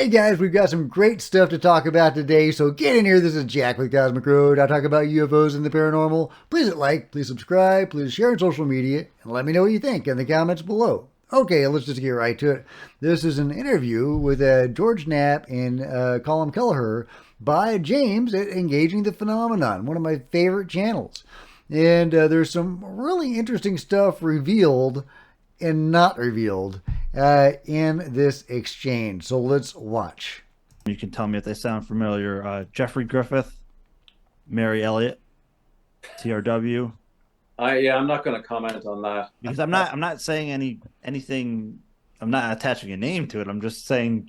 Hey guys, we've got some great stuff to talk about today, so get in here. This is Jack with Cosmic Road. I talk about UFOs and the paranormal. Please hit like, please subscribe, please share on social media, and let me know what you think in the comments below. Okay, let's just get right to it. This is an interview with George Knapp and Colm Kelleher by James at Engaging the Phenomenon, one of my favorite channels. And there's some really interesting stuff revealed and not revealed in this exchange. So let's watch. You can tell me if they sound familiar. Jeffrey Griffith, Mary Elliott, TRW. I'm not going to comment on that Because I'm not saying anything. I'm not attaching a name to it. I'm just saying,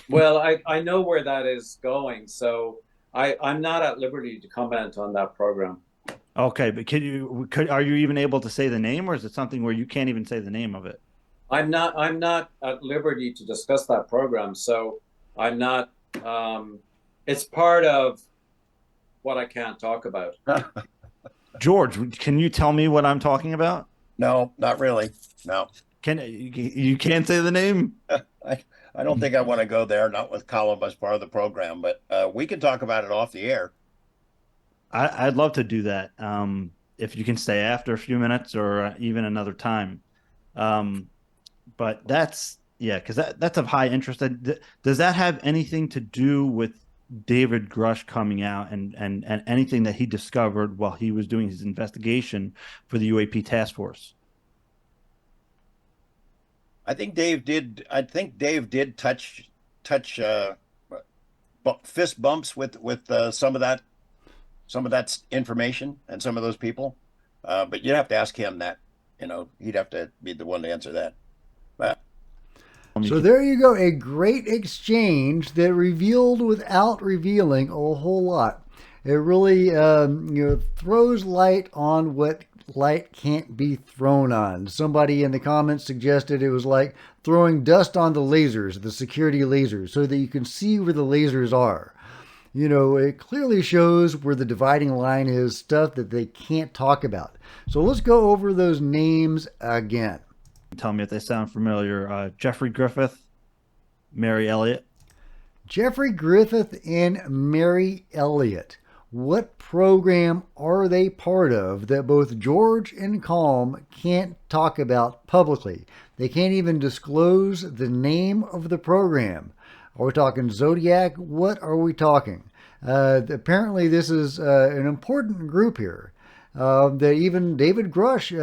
Well, I know where that is going, so I'm not at liberty to comment on that program. Okay, but are you even able to say the name, or is it something where you can't even say the name of it? I'm not at liberty to discuss that program, so I'm not. It's part of what I can't talk about. George, can you tell me what I'm talking about? No, not really. No. You can't say the name? I don't think I want to go there, not with Colm as part of the program, but we can talk about it off the air. I'd love to do that. If you can stay after a few minutes or even another time. But because that's of high interest. Does that have anything to do with David Grusch coming out and anything that he discovered while he was doing his investigation for the U.A.P. task force? I think Dave did touch fist bumps with some of that information and some of those people. But you'd have to ask him that. He'd have to be the one to answer that. But so there you go, a great exchange that revealed without revealing a whole lot. It really throws light on what light can't be thrown on. Somebody in the comments suggested it was like throwing dust on the lasers, the security lasers, so that you can see where the lasers are. It clearly shows where the dividing line is, stuff that they can't talk about. So let's go over those names again. Tell me if they sound familiar. Jeffrey Griffith, Mary Elliott. Jeffrey Griffith and Mary Elliott. What program are they part of that both George and Colm can't talk about publicly? They can't even disclose the name of the program. Are we talking Zodiac? What are we talking? Apparently this is an important group here that even David Grusch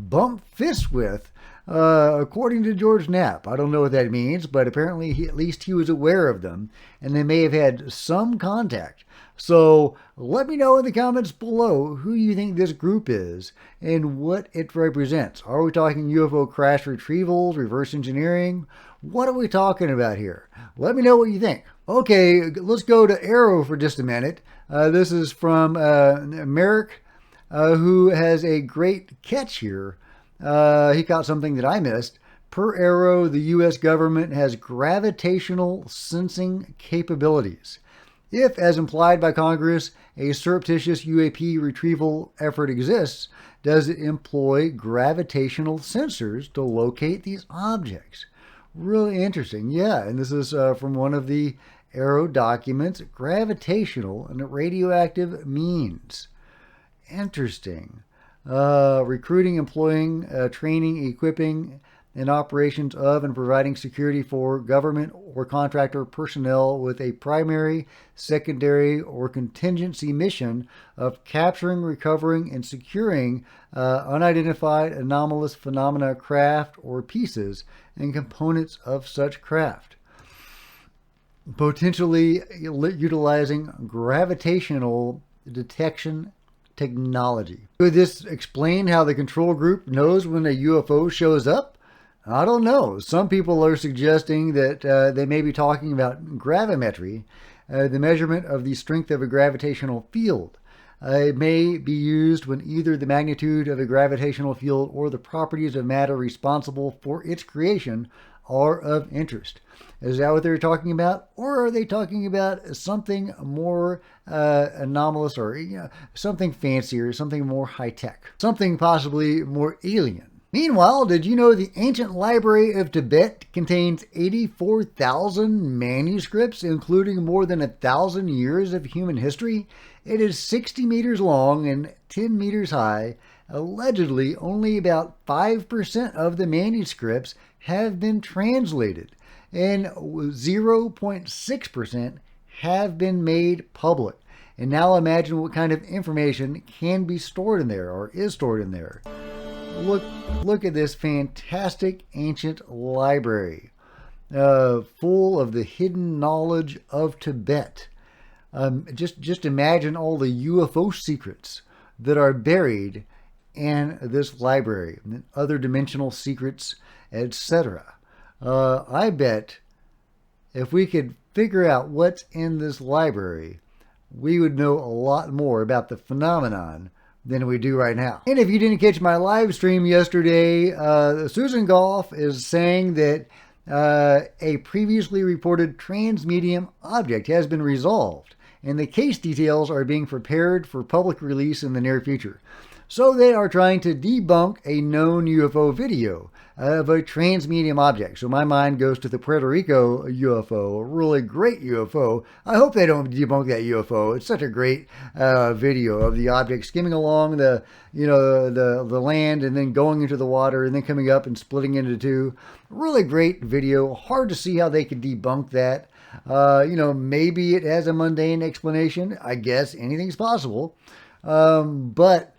bumped fists with, according to George Knapp. I don't know what that means, but apparently at least he was aware of them, and they may have had some contact. So let me know in the comments below who you think this group is and what it represents. Are we talking UFO crash retrievals, reverse engineering? What are we talking about here? Let me know what you think. Okay, let's go to Arrow for just a minute. This is from Merrick, who has a great catch here. He caught something that I missed. Per Arrow, the U.S. government has gravitational sensing capabilities. If, as implied by Congress, a surreptitious U.A.P. retrieval effort exists, does it employ gravitational sensors to locate these objects? Really interesting. Yeah, and this is from one of the Arrow documents, gravitational and radioactive means. Interesting. Recruiting, employing, training, equipping, and operations of and providing security for government or contractor personnel with a primary, secondary, or contingency mission of capturing, recovering, and securing unidentified anomalous phenomena, craft, or pieces and components of such craft. Potentially utilizing gravitational detection technology. Could this explain how the control group knows when a UFO shows up? I don't know. Some people are suggesting that they may be talking about gravimetry, the measurement of the strength of a gravitational field. It may be used when either the magnitude of a gravitational field or the properties of matter responsible for its creation are of interest. Is that what they're talking about? Or are they talking about something more anomalous, or something fancier, something more high-tech, something possibly more alien? Meanwhile, did you know the ancient library of Tibet contains 84,000 manuscripts, including more than 1,000 years of human history? It is 60 meters long and 10 meters high. Allegedly, only about 5% of the manuscripts have been translated, and 0.6% have been made public. And now imagine what kind of information can be stored in there or is stored in there. Look at this fantastic ancient library, full of the hidden knowledge of Tibet. Just imagine all the UFO secrets that are buried in this library, and other dimensional secrets, etc. I bet if we could figure out what's in this library, we would know a lot more about the phenomenon than we do right now. And if you didn't catch my live stream yesterday, Susan Goff is saying that a previously reported transmedium object has been resolved, and the case details are being prepared for public release in the near future. So they are trying to debunk a known UFO video of a transmedium object. So my mind goes to the Puerto Rico UFO, a really great UFO. I hope they don't debunk that UFO. It's such a great video of the object skimming along the land and then going into the water and then coming up and splitting into two. Really great video. Hard to see how they could debunk that. Maybe it has a mundane explanation. I guess anything's possible. But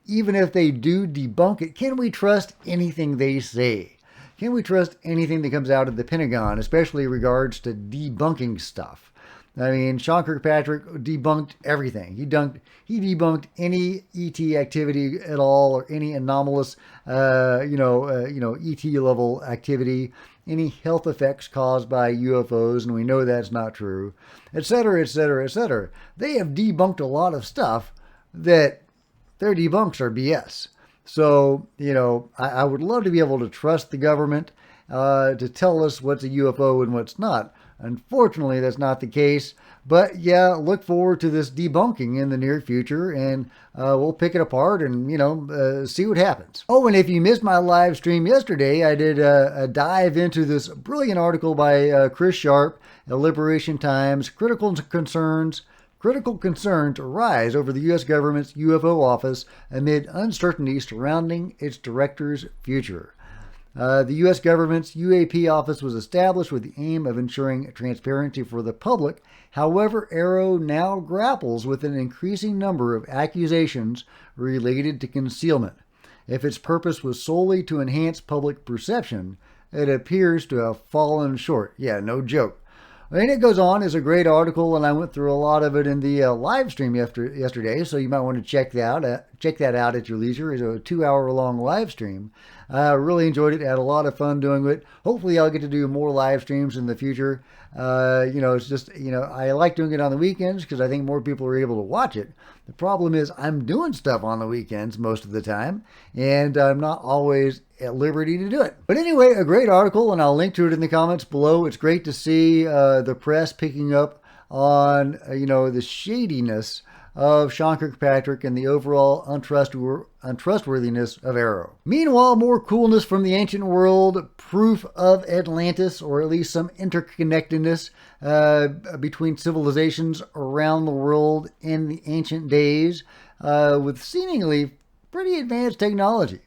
even if they do debunk it, can we trust anything they say? Can we trust anything that comes out of the Pentagon, especially in regards to debunking stuff? I mean, Sean Kirkpatrick debunked everything. He debunked any ET activity at all, or any anomalous, ET level activity, any health effects caused by UFOs, and we know that's not true, etc., etc., etc. They have debunked a lot of stuff that their debunks are BS. So, I would love to be able to trust the government to tell us what's a UFO and what's not. Unfortunately, that's not the case. But yeah, look forward to this debunking in the near future, and we'll pick it apart and, see what happens. Oh, and if you missed my live stream yesterday, I did a dive into this brilliant article by Chris Sharp at Liberation Times, Critical concerns arise over the U.S. government's UFO office amid uncertainty surrounding its director's future. The U.S. government's U.A.P. office was established with the aim of ensuring transparency for the public. However, AARO now grapples with an increasing number of accusations related to concealment. If its purpose was solely to enhance public perception, it appears to have fallen short. Yeah, no joke. And it goes on. It's a great article, and I went through a lot of it in the live stream yesterday, so you might want to check that out at your leisure. It's a 2-hour-long live stream. I really enjoyed it. Had a lot of fun doing it. Hopefully, I'll get to do more live streams in the future. It's just, I like doing it on the weekends because I think more people are able to watch it. The problem is I'm doing stuff on the weekends most of the time, and I'm not always at liberty to do it. But anyway, a great article, and I'll link to it in the comments below. It's great to see the press picking up on, the shadiness of Sean Kirkpatrick and the overall untrustworthiness of AARO. Meanwhile, more coolness from the ancient world, proof of Atlantis, or at least some interconnectedness between civilizations around the world in the ancient days with seemingly pretty advanced technology.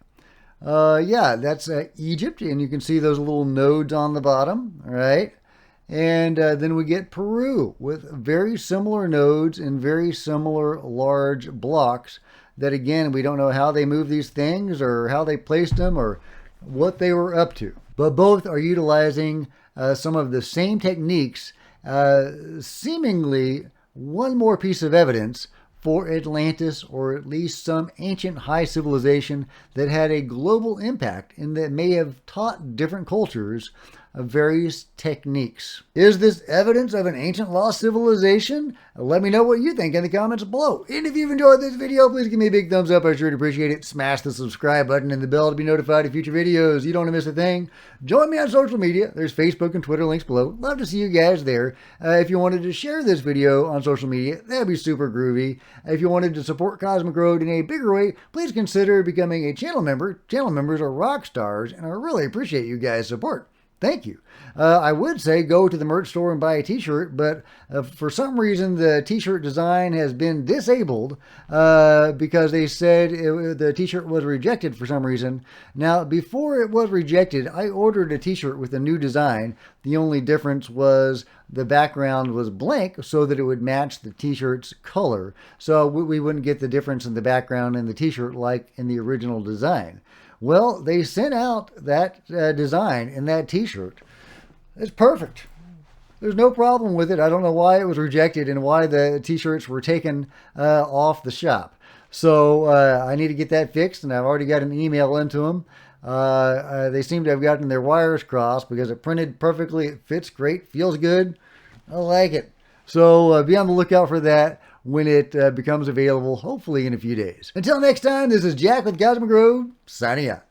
That's Egypt, and you can see those little nodes on the bottom, all right? And then we get Peru with very similar nodes and very similar large blocks that, again, we don't know how they move these things or how they placed them or what they were up to. But both are utilizing some of the same techniques, seemingly one more piece of evidence for Atlantis, or at least some ancient high civilization that had a global impact and that may have taught different cultures various techniques. Is this evidence of an ancient lost civilization? Let me know what you think in the comments below. And if you've enjoyed this video, please give me a big thumbs up. I sure appreciate it. Smash the subscribe button and the bell to be notified of future videos. You don't want to miss a thing. Join me on social media. There's Facebook and Twitter links below. Love to see you guys there. If you wanted to share this video on social media, that'd be super groovy. If you wanted to support Cosmic Road in a bigger way, please consider becoming a channel member. Channel members are rock stars, and I really appreciate you guys' support. Thank you. I would say go to the merch store and buy a t-shirt, but for some reason the t-shirt design has been disabled because they said the t-shirt was rejected for some reason. Now, before it was rejected, I ordered a t-shirt with a new design. The only difference was the background was blank so that it would match the t-shirt's color. So we wouldn't get the difference in the background and the t-shirt like in the original design. Well, they sent out that design in that t-shirt. It's perfect. There's no problem with it. I don't know why it was rejected and why the t-shirts were taken off the shop. So I need to get that fixed, and I've already got an email into them. They seem to have gotten their wires crossed because it printed perfectly. It fits great, feels good. I like it. So be on the lookout for that when it becomes available, hopefully in a few days. Until next time, this is Jack with Cosmic Road, signing out.